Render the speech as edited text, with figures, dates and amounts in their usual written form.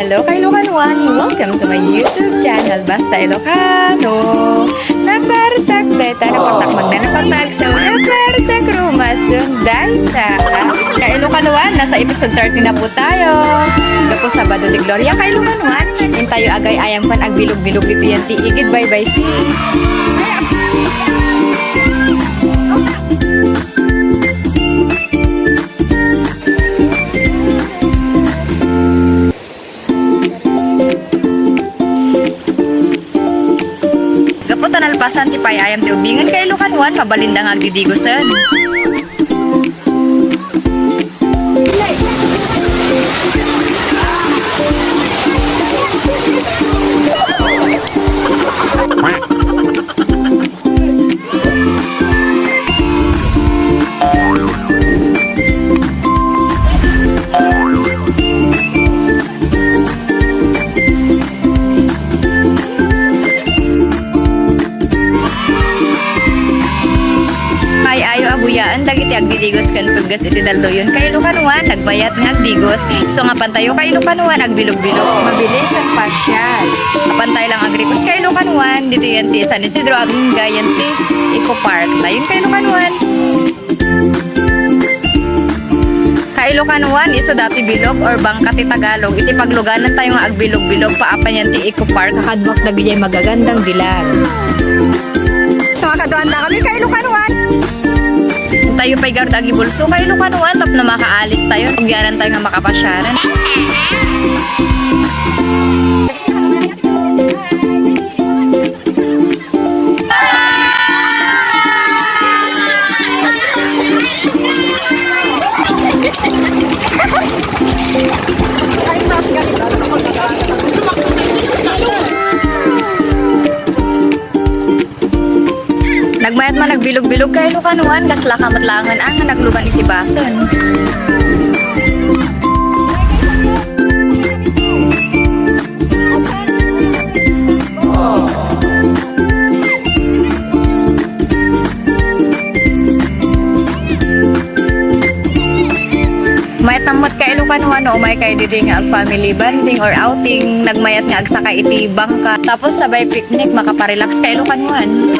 Hello kay Ilocano. Welcome to my YouTube channel, Basta Ilocano. Napartak beta, napartak magdanapartag sa napartak rumasun data. Kay Ilocano, nasa episode 30 na po tayo. Ito po Sabado de Gloria kay Ilocano. Hintayo agay ayang pan agbilog-bilog ito yan tiigid bye-bye si. Gaputan alpasan ti payayam ti ubingan kay Ilocano, mabalindang agdidigosan. Buyaan dagiti agdidigos kan paggas iti daloyon kay Ilocano nagbayat nga agdigos so nga pantayo kay Ilocano agbilog-bilog mabilis ang pasyal pantay lang agripos kay Ilocano dito yan ti San Isidro aging gayan ti Eco Park tayon kay Ilocano kay Ilocano iso dati bilog or bangka ti Tagalog iti pagluganan tayo nga agbilog-bilog paapan yan ti Eco Park kakadmak dagiti magagandang dilag so kaduan na kami kay Ilocano tayo pa'y garot agi bulso kay Ilocano tap na makaalis tayo pagyaran tayo nga makapasyaran nagmayat man nagbilog-bilog kay Ilocano kasla kamatlangan ang naglugan iti bason. Mayat namot kay Ilocano o may kay diri nga ag family bonding or outing nagmayat nga agsaka iti bangka tapos sabay picnic makaparelax kay Ilocano